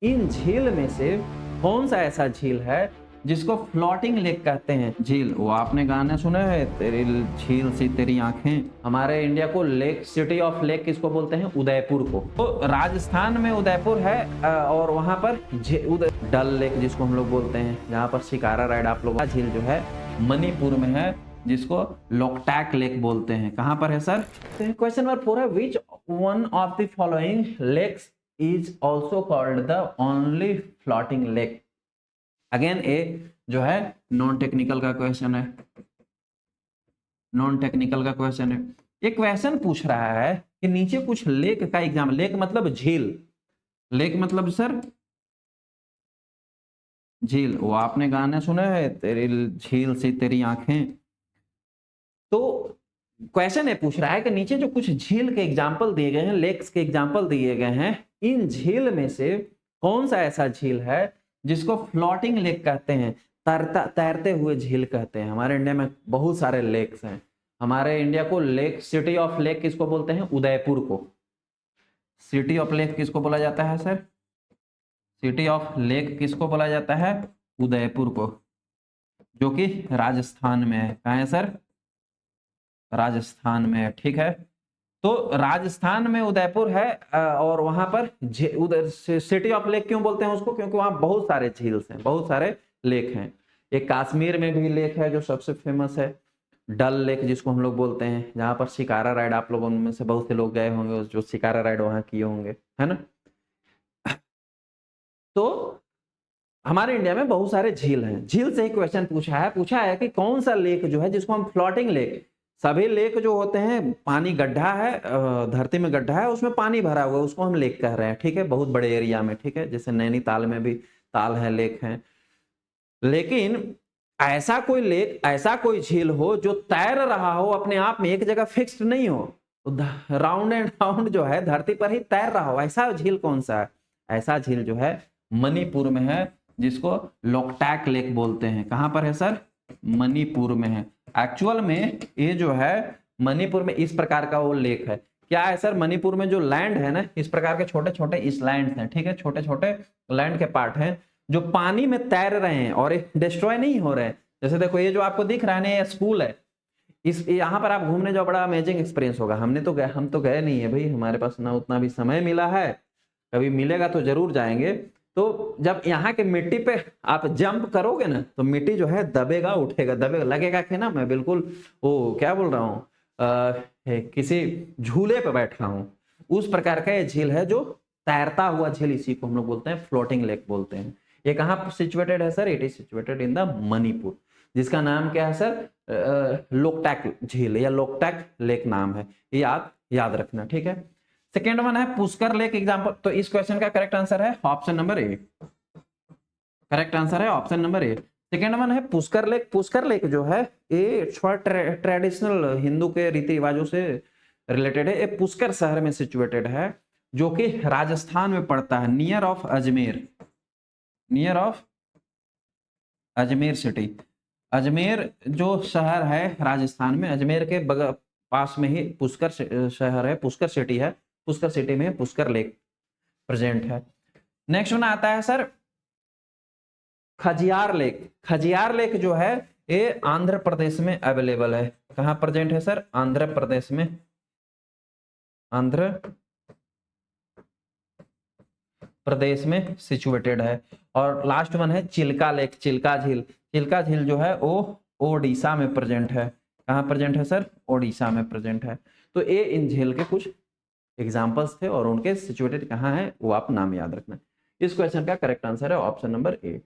इन झील में से कौन सा ऐसा झील है जिसको फ्लोटिंग लेक कहते हैं? झील, वो आपने गाने सुने हैं, तेरी झील सी तेरी आंखें। हमारे इंडिया को लेक, सिटी ऑफ लेक किसको बोलते हैं? उदयपुर को। तो राजस्थान में उदयपुर है और वहां पर डल लेक जिसको हम लोग बोलते हैं, जहां पर शिकारा राइड आप लोग। झील जो है मणिपुर में है, जिसको लोकटैक लेक बोलते हैं। कहां पर है सर? क्वेश्चन नंबर 4 है, which one of the following lakes is also called the only floating lake? Again a जो है नॉन टेक्निकल का क्वेश्चन है, नॉन टेक्निकल का क्वेश्चन है। एक क्वेश्चन पूछ रहा है कि नीचे कुछ लेक का एग्जाम, लेक मतलब झील, लेक मतलब सर झील, वो आपने गाने सुने हैं, तेरी झील सी तेरी आंखें। तो क्वेश्चन ये पूछ रहा है कि नीचे जो कुछ झील के एग्जाम्पल दिए गए हैं, लेक्स के एग्जाम्पल दिए गए हैं, इन झील में से कौन सा ऐसा झील है जिसको फ्लोटिंग लेक कहते हैं, तैरते हुए झील कहते हैं? हमारे इंडिया में बहुत सारे लेक्स हैं। हमारे इंडिया को लेक, सिटी ऑफ लेक किसको बोलते हैं? उदयपुर को। सिटी ऑफ लेक किसको बोला जाता है सर? सिटी ऑफ लेक किसको बोला जाता है? उदयपुर को, जो कि राजस्थान में है। कहाँ है सर? राजस्थान में है, ठीक है। तो राजस्थान में उदयपुर है और वहां पर उधर सिटी ऑफ लेक क्यों बोलते हैं उसको? क्योंकि वहां बहुत सारे झील्स हैं, बहुत सारे लेक हैं। एक कश्मीर में भी लेक है जो सबसे फेमस है, डल लेक जिसको हम लोग बोलते हैं, जहां पर शिकारा राइड आप लोगों में से बहुत से लोग गए होंगे, जो शिकारा राइड वहां किए होंगे, है ना। तो हमारे इंडिया में बहुत सारे झील हैं। झील से ही क्वेश्चन पूछा है कि कौन सा लेक जो है जिसको हम फ्लोटिंग लेक, सभी लेक जो होते हैं पानी गड्ढा है, धरती में गड्ढा है, उसमें पानी भरा हुआ है, उसको हम लेक कह रहे हैं, ठीक है, बहुत बड़े एरिया में, ठीक है, जैसे नैनीताल में भी ताल है, लेक है। लेकिन ऐसा कोई लेक, ऐसा कोई झील हो जो तैर रहा हो, अपने आप में एक जगह फिक्स्ड नहीं हो, राउंड एंड राउंड जो है धरती पर ही तैर रहा हो, ऐसा झील कौन सा है? ऐसा झील जो है मणिपुर में है, जिसको लोकटैक लेक बोलते हैं। कहां पर है सर? मणिपुर में है। एक्चुअल में ये जो है मणिपुर में इस प्रकार का वो लेक है। क्या है सर? मणिपुर में जो लैंड है ना, इस प्रकार के छोटे छोटे इस लैंड हैं, ठीक है, छोटे छोटे लैंड के पार्ट हैं जो पानी में तैर रहे हैं और डिस्ट्रॉय नहीं हो रहे हैं। जैसे देखो ये जो आपको दिख रहा है ना, ये स्कूल है, इस यहाँ पर आप घूमने जाओ, बड़ा अमेजिंग एक्सपीरियंस होगा। हम तो गए नहीं है भाई, हमारे पास ना उतना भी समय मिला है, कभी मिलेगा तो जरूर जाएंगे। तो जब यहाँ के मिट्टी पे आप जंप करोगे ना, तो मिट्टी जो है दबेगा, उठेगा, दबेगा, लगेगा कि ना मैं बिल्कुल वो क्या बोल रहा हूँ, किसी झूले पे बैठा हूँ। उस प्रकार का ये झील है जो तैरता हुआ झील, इसी को हम लोग बोलते हैं फ्लोटिंग लेक बोलते हैं। ये कहाँ सिचुएटेड है sir? It is situated in the Manipur, जिसका नाम क्या है सर? लोकटैक झील या लोकटैक लेक नाम है, ये याद रखना, ठीक है। सेकेंड वन है पुष्कर लेक एग्जाम्पल। तो इस क्वेश्चन का करेक्ट आंसर है option number A, correct answer है option number A. Second one है पुष्कर लेक। पुष्कर लेक जो है ये ट्रेडिशनल हिंदू के रीति रिवाजों से रिलेटेड है। ये पुष्कर शहर में सिचुएटेड है, जो कि राजस्थान में पड़ता है, near of Ajmer, near of Ajmer city. Ajmer जो शहर है राजस्थान में, अजमेर के पास में ही पुष्कर शहर है, पुष्कर सिटी है, पुष्कर सिटी में पुष्कर लेक प्रेजेंट है। नेक्स्ट वन आता है sir Khajjiar lake. Khajjiar lake जो है ये आंध्र प्रदेश में अवेलेबल है। कहां प्रेजेंट है सर? आंध्र प्रदेश में, आंध्र प्रदेश में सिचुएटेड है। और लास्ट वन है चिल्का लेक, चिल्का झील। चिल्का झील जो है वो ओडिशा में प्रेजेंट है। कहां प्रेजेंट है सर? ओडिशा में प्रेजेंट है। तो ये इन झील के कुछ एग्जाम्पल्स थे और उनके सिचुएटेड कहाँ है वो आप नाम याद रखना। इस क्वेश्चन का करेक्ट आंसर है ऑप्शन नंबर ए।